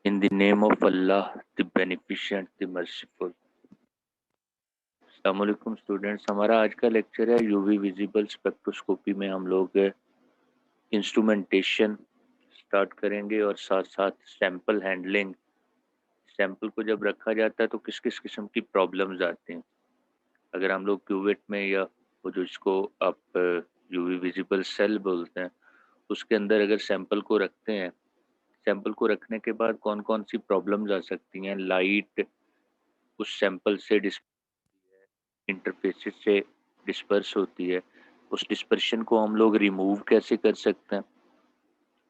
In the name of Allah, the Beneficent, the Merciful. अस्सलामुअलैकुम students, हमारा आज का लेक्चर है यूवी विजिबल स्पेक्ट्रोस्कोपी में हम लोग इंस्ट्रूमेंटेशन स्टार्ट करेंगे और साथ साथ सैंपल हैंडलिंग। सैंपल को जब रखा जाता है तो किस किस किस्म की प्रॉब्लम्स आती हैं। अगर हम लोग क्यूवेट में या वो जो इसको आप यूवी विजिबल सेल बोलते हैं उसके अंदर अगर सैंपल को रखते हैं, सैंपल को रखने के बाद कौन कौन सी प्रॉब्लम्स आ सकती हैं। लाइट उस सैंपल से इंटरफेसेस से डिस्पर्स होती है, उस डिस्पर्शन को हम लोग रिमूव कैसे कर सकते हैं।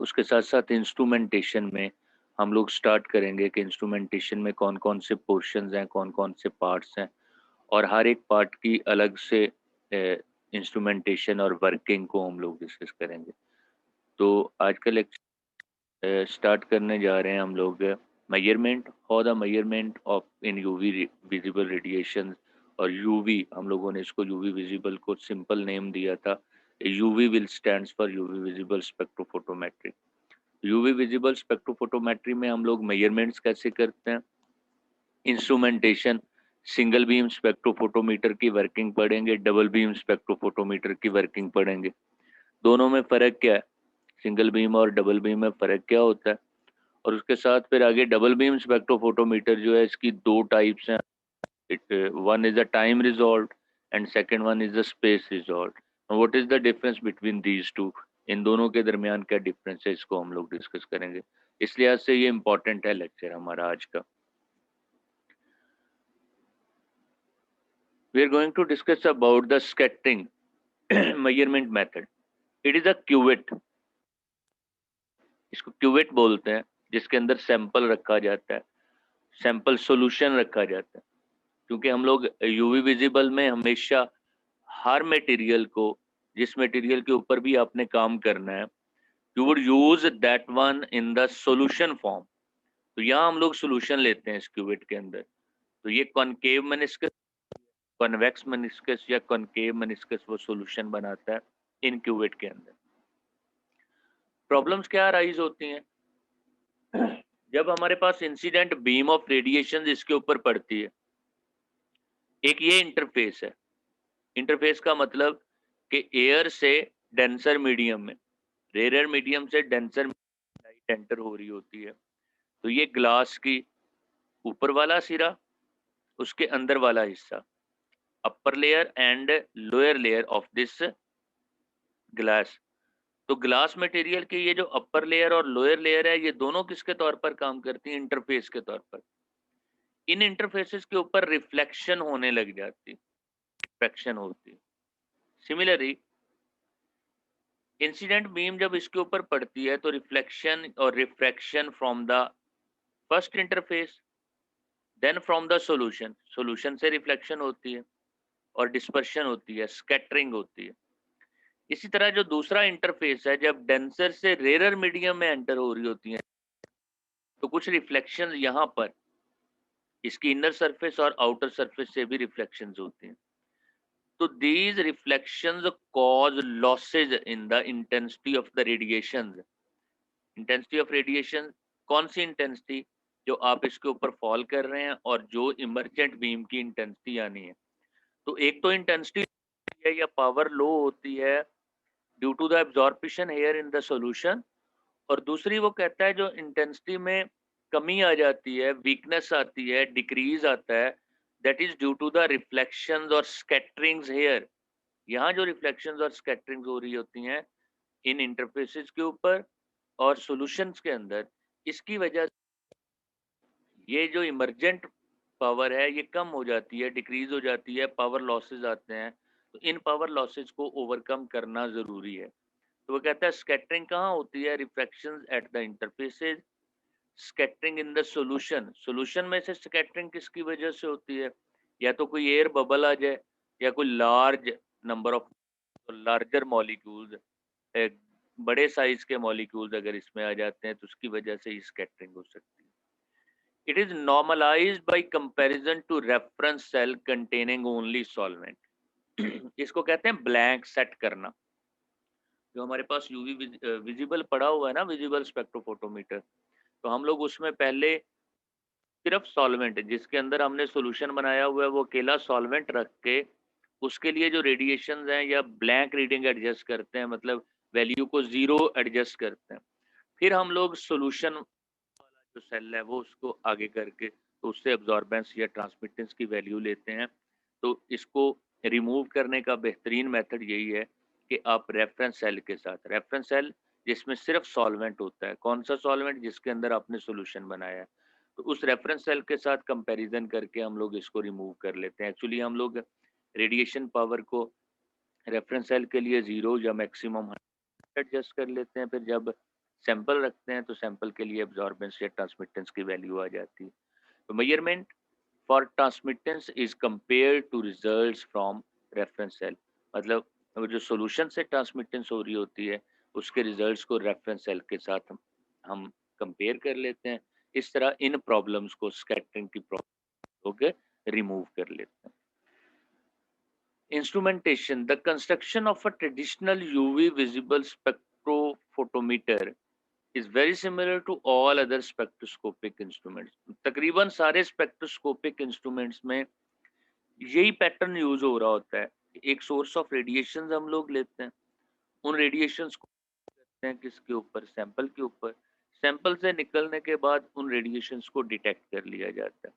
उसके साथ साथ इंस्ट्रूमेंटेशन में हम लोग स्टार्ट करेंगे कि इंस्ट्रूमेंटेशन में कौन कौन से पोर्शंस हैं, कौन कौन से पार्ट्स हैं और हर एक पार्ट की अलग से इंस्ट्रूमेंटेशन और वर्किंग को हम लोग डिस्कस करेंगे। तो आज का लेक्चर स्टार्ट करने जा रहे हैं हम लोग measurement, how the measurement of in UV visible radiation. और यूवी हम लोगों ने इसको यूवी विजिबल को सिंपल नेम दिया था। UV will stands for UV visible spectrophotometry. UV visible spectrophotometry में हम लोग मेजरमेंट्स कैसे करते हैं, इंस्ट्रूमेंटेशन, सिंगल बीम स्पेक्ट्रोफोटोमीटर की वर्किंग पढ़ेंगे, डबल बीम स्पेक्ट्रोफोटोमीटर की वर्किंग पढ़ेंगे। दोनों में फ़र्क क्या है, सिंगल बीम और डबल बीम में फ़र्क क्या होता है। और उसके साथ फिर आगे डबल बीम स्पेक्ट्रोफोटोमीटर जो है इसकी दो टाइप्स हैं। One is a time resolve and second one is a space resolve. What is the difference between these two, इन दोनों के दरमियान क्या डिफरेंस है, इसको हम लोग डिस्कस करेंगे। इस लिहाज से ये इंपॉर्टेंट है लेक्चर हमारा आज का। We are going to discuss about the scattering measurement method. It is a cuvette, इसको क्यूवेट बोलते हैं, जिसके अंदर सैंपल रखा जाता है, सैंपल सॉल्यूशन रखा जाता है। क्योंकि हम लोग यूवी विजिबल में हमेशा हर मटेरियल को, जिस मटेरियल के ऊपर भी आपने काम करना है, you would use that one in the solution form. तो यहाँ हम लोग सॉल्यूशन लेते हैं इस क्यूवेट के अंदर। तो ये कॉनकेव मेनिस्कस, कॉन्वेक्स मेनिस्कस या कॉनकेव मेनिस्कस वो सॉल्यूशन बनाता है इन क्यूवेट के अंदर। प्रॉब्लम्स क्या राइज होती हैं जब हमारे पास इंसिडेंट बीम ऑफ रेडिएशन इसके ऊपर पड़ती है। एक ये इंटरफेस है, इंटरफेस का मतलब कि एयर से डेंसर मीडियम में, रेयर मीडियम से डेंसर लाइट एंटर हो रही होती है। तो ये ग्लास की ऊपर वाला सिरा, उसके अंदर वाला हिस्सा, upper layer and lower layer of this glass. तो ग्लास मटेरियल के ये जो अपर लेयर और लोअर लेयर है, ये दोनों किसके तौर पर काम करती हैं, इंटरफेस के तौर पर। इन इंटरफेसेस के ऊपर रिफ्लेक्शन होने लग जाती, रिफ्लेक्शन होती। सिमिलरली इंसिडेंट बीम जब इसके ऊपर पड़ती है तो रिफ्लेक्शन और refraction from the first interface, then from the solution, solution से रिफ्लेक्शन होती है और डिस्पर्शन होती है, स्कैटरिंग होती है। इसी तरह जो दूसरा इंटरफेस है, जब डेंसर से रेयर मीडियम में एंटर हो रही होती है तो कुछ रिफ्लेक्शन यहाँ पर इसकी इनर सरफेस और आउटर सरफेस से भी रिफ्लेक्शंस होती हैं। तो these reflections cause losses in the intensity of the radiations। Intensity of radiation, कौन सी इंटेंसिटी, जो आप इसके ऊपर फॉल कर रहे हैं और जो इमर्जेंट बीम की इंटेंसिटी आनी है। तो एक तो इंटेंसिटी है या पावर लो होती है due to the absorption here in the solution, और दूसरी वो कहता है जो इंटेंसिटी में कमी आ जाती है, वीकनेस आती है, डिक्रीज आता है, that is due to the reflections और स्कैटरिंग्स हेयर। यहाँ जो रिफ्लेक्शंस और स्कैटरिंग्स हो रही होती हैं इन इंटरफेसेस के ऊपर और सॉल्यूशंस के अंदर, इसकी वजह ये जो इमर्जेंट पावर है ये कम हो जाती है, डिक्रीज हो जाती है, पावर लॉसेस आते हैं। तो इन पावर लॉसेस को ओवरकम करना ज़रूरी है। तो वो कहता है स्कैटरिंग कहाँ होती है, reflections at the interfaces, scattering in the solution. Solution में से स्कैटरिंग किसकी वजह से होती है, या तो कोई एयर बबल आ जाए या कोई large number of larger molecules, बड़े साइज के मॉलिक्यूल्स अगर इसमें आ जाते हैं तो उसकी वजह से ही स्कैटरिंग हो सकती है। It is normalised by comparison to reference cell containing only solvent. इसको कहते हैं ब्लैंक सेट करना। जो हमारे पास यूवी विजिबल पड़ा हुआ है ना, विजिबल स्पेक्ट्रोफोटोमीटर, तो हम लोग उसमें पहले सिर्फ सॉल्वेंट जिसके अंदर हमने सॉल्यूशन बनाया हुआ है वो अकेला सॉल्वेंट रख के उसके लिए जो रेडिएशंस हैं या ब्लैंक रीडिंग एडजस्ट करते हैं, मतलब वैल्यू को ज़ीरो एडजस्ट करते हैं। फिर हम लोग सॉल्यूशन जो सेल है वो उसको आगे करके तो उससे अब्जॉर्बेंस या ट्रांसमिटेंस की वैल्यू लेते हैं। तो इसको रिमूव करने का बेहतरीन मेथड यही है कि आप रेफरेंस सेल के साथ, रेफरेंस सेल जिसमें सिर्फ सॉल्वेंट होता है, कौन सा सॉल्वेंट जिसके अंदर आपने सॉल्यूशन बनाया है, तो उस रेफरेंस सेल के साथ कंपैरिजन करके हम लोग इसको रिमूव कर लेते हैं। एक्चुअली हम लोग रेडिएशन पावर को रेफरेंस सेल के लिए 0 या मैक्सिमम एडजस्ट कर लेते हैं। फिर जब सैंपल रखते हैं तो सैंपल के लिए एब्जॉर्बेंस या ट्रांसमिटेंस की वैल्यू आ जाती है। तो measurement for transmittance is compared to results from reference cell, मतलब वो जो सॉल्यूशन से ट्रांसमिटेंस हो रही होती है उसके रिजल्ट्स को रेफरेंस सेल के साथ हम कंपेयर कर लेते हैं। इस तरह इन प्रॉब्लम्स को, स्कैटरिंग की प्रॉब्लम को रिमूव कर लेते हैं। Instrumentation. The construction of a traditional UV visible spectrophotometer is very similar to all other spectroscopic instruments. तकरीबन सारे spectroscopic instruments में यही पैटर्न यूज हो रहा होता है। एक सोर्स ऑफ रेडिएशंस हम लोग लेते हैं, उन रेडिएशंस को करते हैं किसके ऊपर, सैंपल के ऊपर। सैंपल से निकलने के बाद उन रेडिएशंस को डिटेक्ट कर लिया जाता है।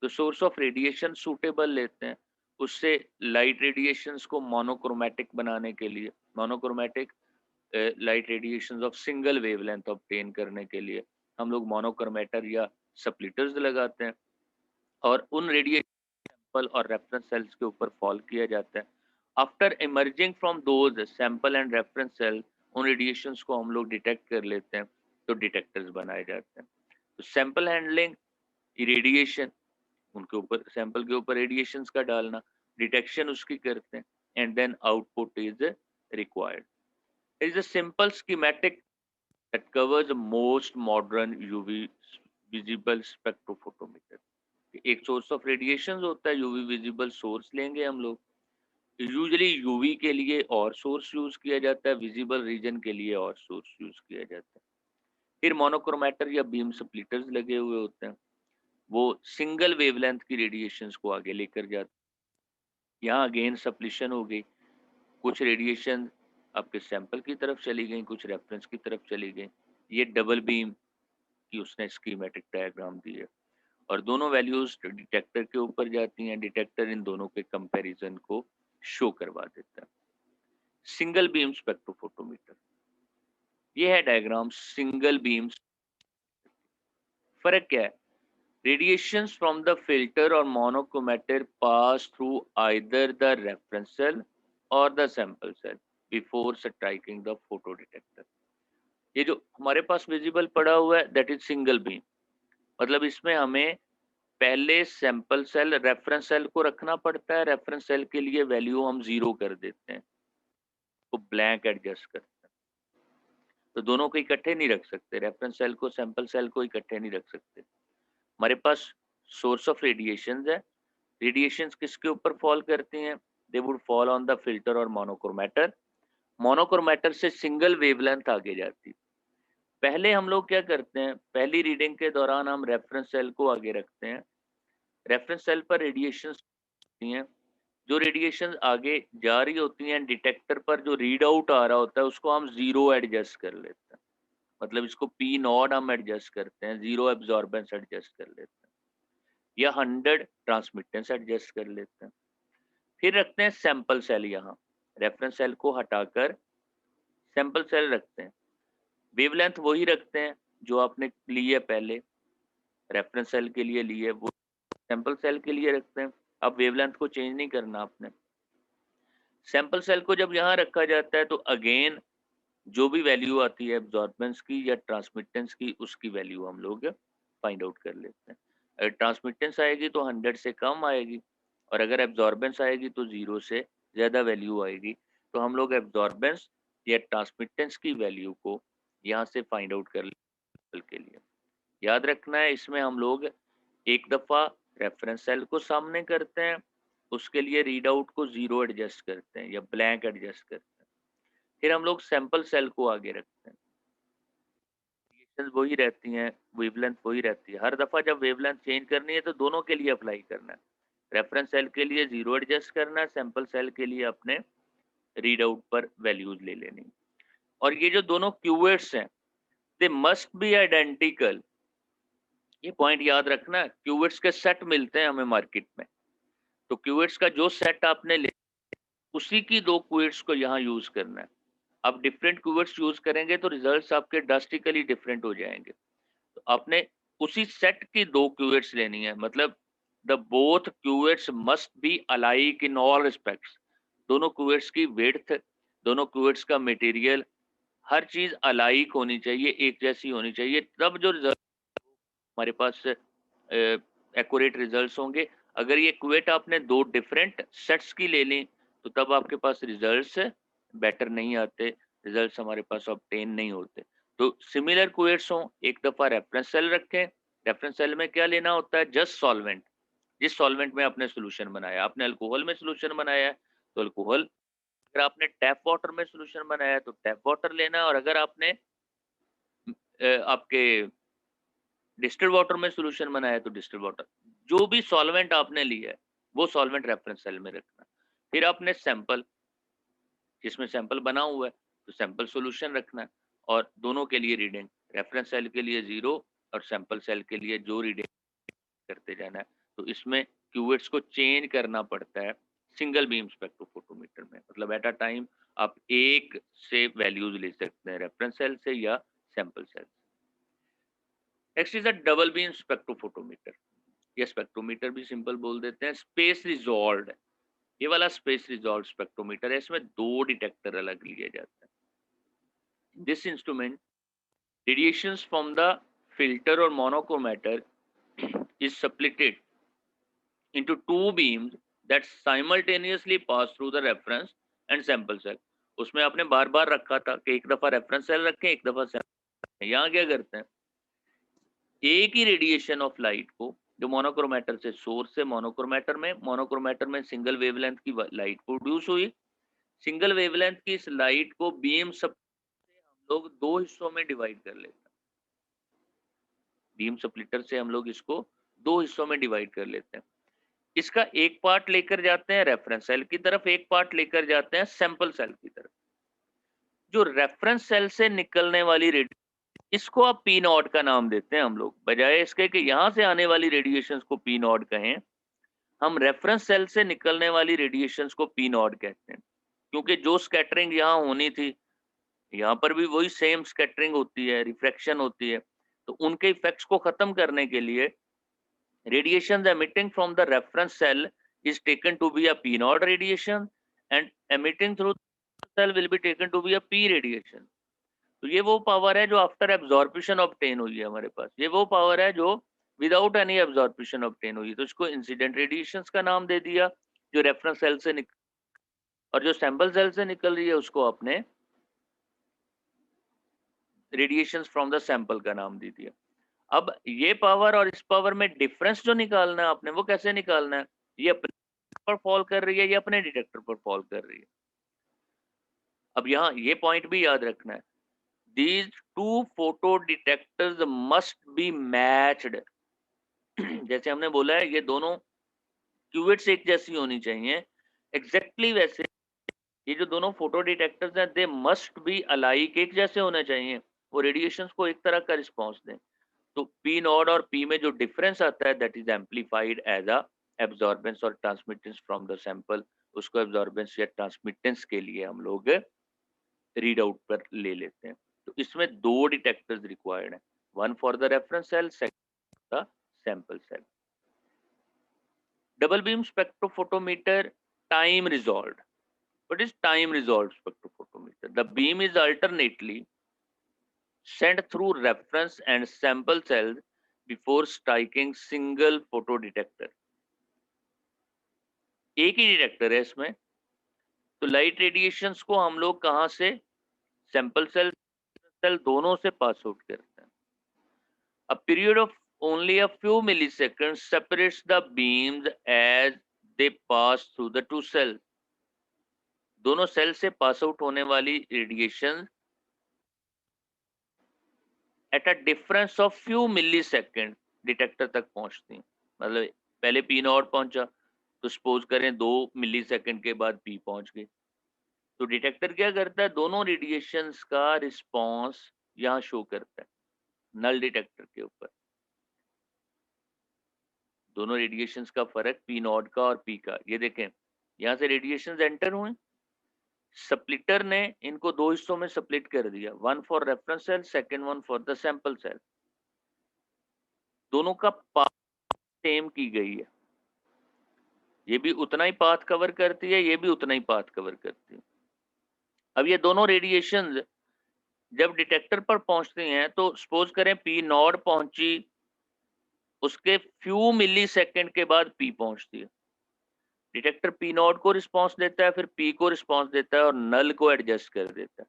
तो सोर्स ऑफ रेडिएशन सूटेबल लेते हैं, उससे लाइट रेडिएशंस को मोनोक्रोमैटिक बनाने के लिए, monochromatic light radiations of single wavelength obtain करने के लिए हम लोग मोनोक्रोमेटर या स्प्लिटर्स लगाते हैं और उन रेडिएशन सैंपल और रेफरेंस सेल्स के ऊपर फॉल किया जाता है। After emerging from those sample and reference cell, उन रेडिएशंस को हम लोग डिटेक्ट कर लेते हैं, तो डिटेक्टर्स बनाए जाते हैं। तो सैंपल हैंडलिंग, इरेडिएशन, उनके ऊपर सैंपल के ऊपर रेडिएशंस का डालना, डिटेक्शन उसकी करते हैं, and then output is required. It is a simple schematic that covers most modern UV visible spectrophotometer. एक सोर्स ऑफ रेडिएशंस होता है, यूवी विजिबल सोर्स लेंगे हम लोग। यूजुअली यूवी के लिए और सोर्स यूज किया जाता है, विजिबल रीजन के लिए और सोर्स यूज किया जाता है। फिर मोनोक्रोमेटर या बीम स्प्लिटर्स लगे हुए होते हैं, वो सिंगल वेवलेंथ की रेडिएशंस को आगे लेकर जाते हैं। यहाँ अगेन सप्लिशन हो गई, कुछ रेडिएशन आपके सैंपल की तरफ चली गई, कुछ रेफरेंस की तरफ चली गई। ये डबल बीम की उसने स्कीमेटिक डायग्राम दी है और दोनों वैल्यूज डिटेक्टर के ऊपर जाती हैं। डिटेक्टर इन दोनों के कंपैरिजन को शो करवा देता है। सिंगल बीम स्पेक्ट्रोफोटोमीटर, ये है डायग्राम सिंगल बीम। फर्क क्या है? Radiations from the filter or monochromator pass through either the reference cell or the sample cell before striking the photodetector. ये जो हमारे पास विजिबल पड़ा हुआ है दैट इज सिंगल बीम, मतलब इसमें हमें पहले सैंपल सेल रेफरेंस सेल को रखना पड़ता है। रेफरेंस सेल के लिए वैल्यू हम 0 कर देते हैं, तो ब्लैंक एडजस्ट करते हैं। तो दोनों को इकट्ठे नहीं रख सकते, रेफरेंस सेल को सैंपल सेल को इकट्ठे नहीं रख सकते। हमारे पास सोर्स ऑफ रेडिएशंस है, रेडिएशंस किसके ऊपर फॉल करती हैं? They would fall on the filter और मोनोक्रोमेटर। मोनोक्रोमेटर से सिंगल वेवलेंथ आगे जाती है। पहले हम लोग क्या करते हैं, पहली रीडिंग के दौरान हम रेफरेंस सेल को आगे रखते हैं। रेफरेंस सेल पर रेडिएशंस होती हैं, जो रेडिएशन आगे जा रही होती हैं, डिटेक्टर पर जो रीड आउट आ रहा होता है उसको हम 0 एडजस्ट कर लेते हैं, मतलब इसको पी नॉट हम एडजस्ट करते हैं, 0 एब्जॉर्बेंस एडजस्ट कर लेते हैं या 100 ट्रांसमिटेंस एडजस्ट कर लेते हैं। फिर रखते हैं सैंपल सेल, यहाँ रेफरेंस सेल को हटाकर सैंपल सेल रखते हैं। वेवलेंथ वही रखते हैं जो आपने ली है पहले, रेफरेंस सेल के लिए ली है वो सैंपल सेल के लिए रखते हैं। अब वेवलेंथ को चेंज नहीं करना आपने। सैंपल सेल को जब यहाँ रखा जाता है तो अगेन जो भी वैल्यू आती है एब्जॉर्बेंस की या ट्रांसमिटेंस की, उसकी वैल्यू हम लोग फाइंड आउट कर लेते हैं। अगर ट्रांसमिटेंस आएगी तो 100 से कम आएगी और अगर एब्जॉर्बेंस आएगी तो 0 से ज़्यादा वैल्यू आएगी। तो हम लोग एब्जॉर्बेंस या ट्रांसमिटेंस की वैल्यू को यहाँ से फाइंड आउट कर लेते के लिए। याद रखना है इसमें हम लोग एक दफ़ा रेफरेंस सेल को सामने करते हैं, उसके लिए रीड आउट को 0 एडजस्ट करते हैं या ब्लैंक एडजस्ट करते हैं। फिर हम लोग सैंपल सेल को आगे रखते हैं, वही रहती हैं, वेवलेंथ वही रहती है। हर दफ़ा जब वेवलेंथ चेंज करनी है तो दोनों के लिए अप्लाई करना है। रेफरेंस सेल के लिए 0 एडजस्ट करना है, सैंपल सेल के लिए अपने रीड आउट पर वैल्यूज़ ले लेनी। और ये जो दोनों क्यूवेट्स हैं, दे मस्ट बी आइडेंटिकल। ये पॉइंट याद रखना, क्यूवेट्स के सेट मिलते हैं हमें मार्केट में। तो क्यूवेट्स का जो सेट आपने ले, उसी की 2 क्यूवेट्स को यहाँ यूज़ करना है। आप डिफरेंट क्यूवेट्स यूज़ करेंगे तो रिजल्ट्स आपके ड्रास्टिकली डिफरेंट हो जाएँगे। तो आपने उसी सेट की 2 क्यूवेट्स लेनी है, मतलब the both cuvettes must be alike in all respects. दोनों क्यूवेट्स की विड्थ, दोनों क्यूवेट्स का मटेरियल, हर चीज़ अलाइक होनी चाहिए, एक जैसी होनी चाहिए, तब जो रिजल्ट हमारे पास एक्यूरेट रिजल्ट्स होंगे। अगर ये क्यूवेट आपने 2 डिफरेंट सेट्स की ले ली, तो तब आपके पास रिजल्ट्स बेटर नहीं आते, रिजल्ट्स हमारे पास ऑब्टेन नहीं होते। तो सिमिलर क्यूवेट्स हों, एक दफ़ा रेफरेंस सेल रखें। रेफरेंस सेल में क्या लेना होता है? Just solvent. जिस सॉल्वेंट में आपने सॉल्यूशन बनाया, आपने अल्कोहल में सॉल्यूशन बनाया है, तो अल्कोहल। अगर आपने टैप वाटर में सॉल्यूशन बनाया है, तो टैप वाटर लेना है। और अगर आपने आपके डिस्टिल्ड वाटर में सॉल्यूशन बनाया है, तो डिस्टिल्ड वाटर। जो भी सॉल्वेंट आपने लिया है, वो सॉल्वेंट रेफरेंस सेल में रखना। फिर आपने सैंपल, जिसमें सैंपल बना हुआ है, तो सैंपल सॉल्यूशन रखना है। और दोनों के लिए रीडिंग, रेफरेंस सेल के लिए 0 और सैंपल सेल के लिए जो रीडिंग करते जाना है। तो इसमें क्यूवेट्स को चेंज करना पड़ता है सिंगल बीम स्पेक्ट्रोफोटोमीटर में। मतलब एट अ टाइम आप एक से वैल्यूज ले सकते हैं, रेफरेंस सेल से या सैंपल सेल से। Next is a double beam spectrophotometer. ये स्पेक्ट्रोमीटर भी सिंपल बोल देते हैं। स्पेस रिजॉल्व्ड, ये वाला स्पेस रिजॉल्व स्पेक्ट्रोमीटर है। इसमें 2 डिटेक्टर अलग लिए जाते हैं। This instrument, radiations from the filter or monochromator is splitted into 2 beams that simultaneously pass through the reference and sample cell। उसमें आपने बार बार रखा था कि एक दफा रेफरेंस सेल रखें, एक दफा सैंपल। यहाँ क्या करते हैं, एक ही रेडिएशन ऑफ लाइट को, जो मोनोक्रोमेटर से सोर्स से मोनोक्रोमेटर में सिंगल वेवलेंथ की लाइट प्रोड्यूस हुई। सिंगल वेवलेंथ की इस लाइट को बीम सब हम लोग 2 हिस्सों में डिवाइड कर लेते हैं। बीम स्प्लिटर से हम लोग इसको 2 हिस्सों में डिवाइड कर लेते हैं। इसका एक पार्ट लेकर जाते हैं रेफरेंस सेल की तरफ, एक पार्ट लेकर जाते हैं सैंपल सेल की तरफ। जो रेफरेंस सेल से निकलने वाली रेडिएशन, इसको आप पी नॉट का नाम देते हैं हम लोग, बजाय इसके कि यहाँ से आने वाली रेडिएशंस को पी नॉट कहें, हम रेफरेंस सेल से निकलने वाली रेडिएशंस को पी नॉट कहते हैं। क्योंकि जो स्कैटरिंग यहाँ होनी थी, यहाँ पर भी वही सेम स्कैटरिंग होती है, रिफ्रैक्शन होती है। तो उनके इफेक्ट्स को खत्म करने के लिए radiations emitting from the reference cell is taken to be a p naught radiation, and emitting through the cell will be taken to be a p radiation। तो ये वो पावर है जो आफ्टर एब्जॉर्प्शन ऑब्टेन हुई है हमारे पास। ये वो पावर है जो विदाउट एनी एब्जॉर्प्शन ऑब्टेन हुई है। तो इसको इंसिडेंट रेडिएशंस का नाम दे दिया, जो रेफरेंस सेल से निकल, और जो सैंपल सेल से निकल रही है उसको आपने रेडिएशंस फ्रॉम द सैंपल का नाम दे दिया। अब ये पावर और इस पावर में डिफरेंस जो निकालना है आपने, वो कैसे निकालना है? ये अपने पर फॉल कर रही है या अपने डिटेक्टर पर फॉल कर रही है? अब यहाँ ये पॉइंट भी याद रखना है, these 2 photo detectors must be matched. जैसे हमने बोला है, ये दोनों क्यूवेट्स एक जैसी होनी चाहिए, एग्जैक्टली वैसे ये जो दोनों फोटो डिटेक्टर्स हैं, दे मस्ट बी अलाइक, एक जैसे होने चाहिए, वो रेडिएशंस को एक तरह का रिस्पॉन्स दें। तो पी नॉट और पी में जो डिफरेंस आता है, that is amplified as a absorbance और ट्रांसमिटेंस फ्रॉम द सैंपल। उसको एब्जॉर्बेंस या ट्रांसमिटेंस के लिए हम लोग रीड आउट पर ले लेते हैं। तो इसमें 2 डिटेक्टर्स रिक्वायर्ड हैं, one for the reference cell, second the sample cell. Double beam spectrophotometer time resolved. What is time resolved spectrophotometer? The beam is alternately sent through reference and sample cells before striking single photo detector। एक ही detector है इसमें, तो light radiations को हम लोग कहाँ से, sample cell दोनों से पास आउट करते हैं। A period of only a few milliseconds separates the beams as they pass through the 2 cells। दोनों सेल से पास आउट होने वाली radiation at a difference of few millisecond detector तक पहुंचती हैं। मतलब पहले पी नॉट पहुंचा तो सपोज करें 2 मिली सेकेंड के बाद पी पहुंच गई, तो डिटेक्टर क्या करता है, दोनों रेडिएशंस का रिस्पॉन्स यहाँ शो करता है नल डिटेक्टर के ऊपर। दोनों रेडिएशंस का फर्क पी नॉट का और पी का, ये देखें यहाँ से रेडिएशंस एंटर हुए, स्प्लिटर ने इनको दो हिस्सों में स्प्लिट कर दिया, one for reference cell, second one for the sample cell. दोनों का पाथ सेम की गई है, ये भी उतना ही पाथ कवर करती है, ये भी उतना ही पाथ कवर करती है। अब ये दोनों रेडिएशन जब डिटेक्टर पर पहुंचती हैं तो सपोज करें पी नॉट पहुंची, उसके फ्यू मिली सेकेंड के बाद पी पहुंचती है। डिटेक्टर पी नॉट को रिस्पॉन्स देता है, फिर पी को रिस्पॉन्स देता है और नल को एडजस्ट कर देता है।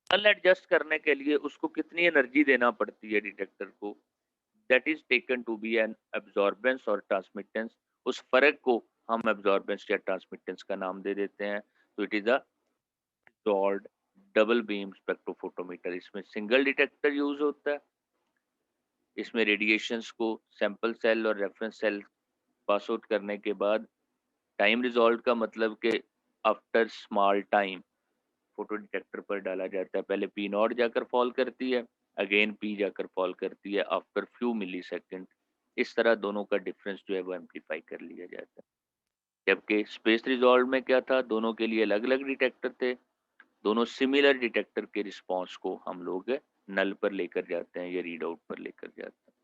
नल एडजस्ट करने के लिए उसको कितनी एनर्जी देना पड़ती है डिटेक्टर को, that is taken to be an absorbance और ट्रांसमिटेंस। उस फर्क को हम एब्जॉर्बेंस या ट्रांसमिटेंस का नाम दे देते हैं। तो it is a resolved double beam spectrophotometer. इसमें सिंगल डिटेक्टर यूज होता है, इसमें रेडिएशंस को सैंपल सेल और रेफरेंस सेल पास आउट करने के बाद टाइम रिजॉल्व का मतलब कि after small time photo detector पर डाला जाता है। पहले पी नॉट जाकर फॉल करती है, अगेन पी जाकर फॉल करती है आफ्टर फ्यू मिली सेकेंड। इस तरह दोनों का डिफरेंस जो है वो एम्पलीफाई कर लिया जाता है। जबकि स्पेस रिजॉल्व में क्या था, दोनों के लिए अलग अलग डिटेक्टर थे, दोनों सिमिलर डिटेक्टर के रिस्पॉन्स को हम लोग नल पर लेकर जाते हैं या रीड आउट पर लेकर जाते हैं।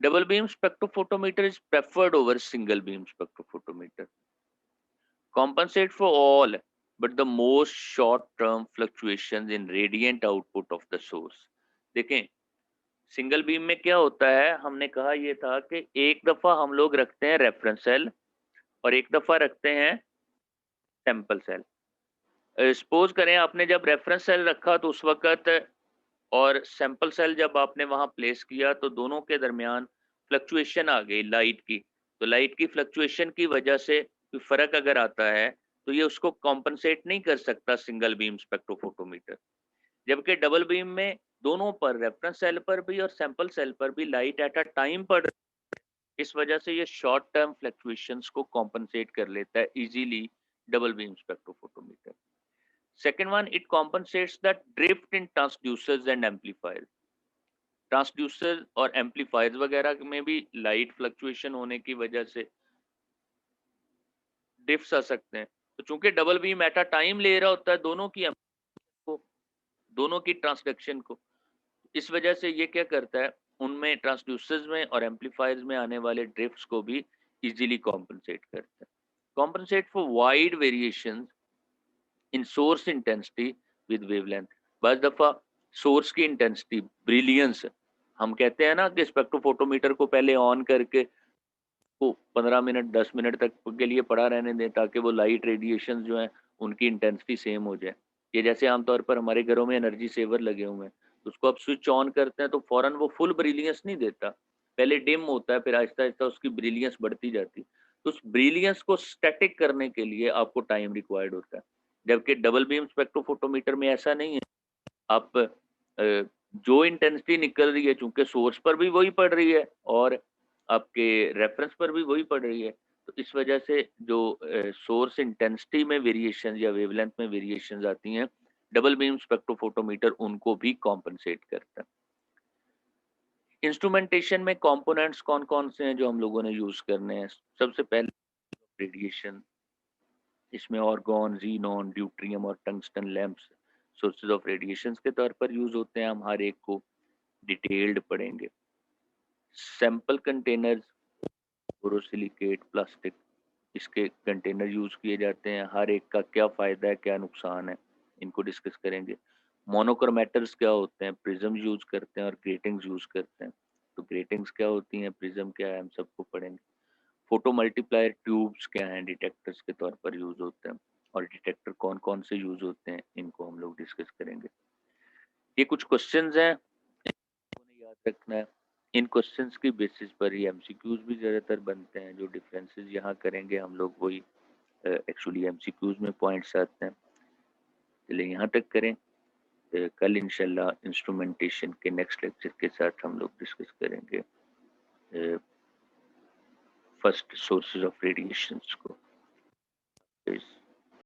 Double beam spectrophotometer is preferred over single beam spectrophotometer, compensate for all but the most short term fluctuations in radiant output of the source। देखें सिंगल बीम में क्या होता है, हमने कहा ये था कि एक दफा हम लोग रखते हैं रेफरेंस सेल और एक दफा रखते हैं सैंपल सेल। सपोज करें आपने जब रेफरेंस सेल रखा तो उस वक्त और सैंपल सेल जब आपने वहां प्लेस किया तो दोनों के दरमियान फ्लक्चुएशन आ गई लाइट की। तो लाइट की फ्लक्चुएशन की वजह से कोई फर्क अगर आता है तो ये उसको कॉम्पनसेट नहीं कर सकता सिंगल बीम स्पेक्ट्रोफोटोमीटर। जबकि डबल बीम में दोनों पर, रेफरेंस सेल पर भी और सैंपल सेल पर भी लाइट एट अ टाइम पड़, इस वजह से ये शॉर्ट टर्म फ्लक्चुएशंस को कॉम्पनसेट कर लेता है easily double beam spectrophotometer. Second one, it compensates the drift in transducers and amplifier. Transducer और एम्पलीफायर्स वगैरह में भी लाइट फ्लक्चुएशन होने की वजह से डिफ्स आ सकते हैं। तो चूंकि double beam at a time ले रहा होता है को, दोनों की ट्रांसडक्शन को, इस वजह से ये क्या करता है, उनमें ट्रांसड्यूसर्स में और एम्पलीफायर्स में आने वाले ड्रिफ्ट्स को भी इजीली कॉम्पनसेट करता है। Compensate for wide variations in source intensity with wavelength. बस दफा सोर्स की इंटेंसिटी, ब्रिलियंस, हम कहते हैं ना कि स्पेक्ट्रोफोटोमीटर को पहले ऑन करके को 15 मिनट 10 मिनट तक के लिए पड़ा रहने दें ताकि वो लाइट रेडिएशन जो है उनकी इंटेंसिटी सेम हो जाए। ये जैसे आमतौर पर हमारे घरों में एनर्जी सेवर लगे हुए हैं, तो उसको आप स्विच ऑन करते हैं तो फौरन वो फुल ब्रिलियंस नहीं देता, पहले डिम होता है, फिर आहिस्ता आहिस्ता उसकी ब्रिलियंस बढ़ती जाती है। तो उस ब्रिलियंस को स्टैटिक करने के लिए आपको टाइम रिक्वायर्ड होता है। जबकि डबल बीम स्पेक्ट्रोफोटोमीटर में ऐसा नहीं है। आप जो इंटेंसिटी निकल रही है, चूंकि सोर्स पर भी वही पड़ रही है और आपके रेफरेंस पर भी वही पड़ रही है, तो इस वजह से जो सोर्स इंटेंसिटी में वेरिएशन या वेवलेंथ में वेरिएशन आती हैं, डबल बीम स्पेक्ट्रोफोटोमीटर उनको भी कॉम्पनसेट करता है। इंस्ट्रूमेंटेशन में कंपोनेंट्स कौन कौन से हैं जो हम लोगों ने यूज करने हैं? सबसे पहले रेडिएशन, इसमें ऑर्गन, जीनॉन, ड्यूट्रियम और tungsten lamps sources of radiations के तौर पर यूज होते हैं। हम हर एक को डिटेल्ड पढ़ेंगे। सैंपल कंटेनर्स, बोरोसिलिकेट, प्लास्टिक, इसके कंटेनर यूज किए जाते हैं। हर एक का क्या फ़ायदा है, क्या नुकसान है, इनको डिस्कस करेंगे। मोनोक्रोमेटर्स क्या होते हैं, प्रिज्म यूज करते हैं और ग्रेटिंग्स यूज करते हैं। तो ग्रेटिंग्स क्या होती हैं, प्रिज्म क्या है, हम सबको पढ़ेंगे। फोटो मल्टीप्लायर ट्यूब्स क्या हैं, डिटेक्टर्स के तौर पर यूज होते हैं, और डिटेक्टर कौन कौन से यूज होते हैं, इनको हम लोग डिस्कस करेंगे। ये कुछ क्वेश्चंस हैं, याद रखना है। इन क्वेश्चंस की बेसिस पर ही एमसीक्यूज भी ज़्यादातर बनते हैं। जो डिफरेंसेस यहाँ करेंगे हम लोग वही एक्चुअली एमसीक्यूज में पॉइंट्स आते हैं। चलिए यहाँ तक करें। कल इंशाल्लाह इंस्ट्रूमेंटेशन के नेक्स्ट लेक्चर के साथ हम लोग डिस्कस करेंगे फर्स्ट सोर्सेज ऑफ रेडिएशंस को।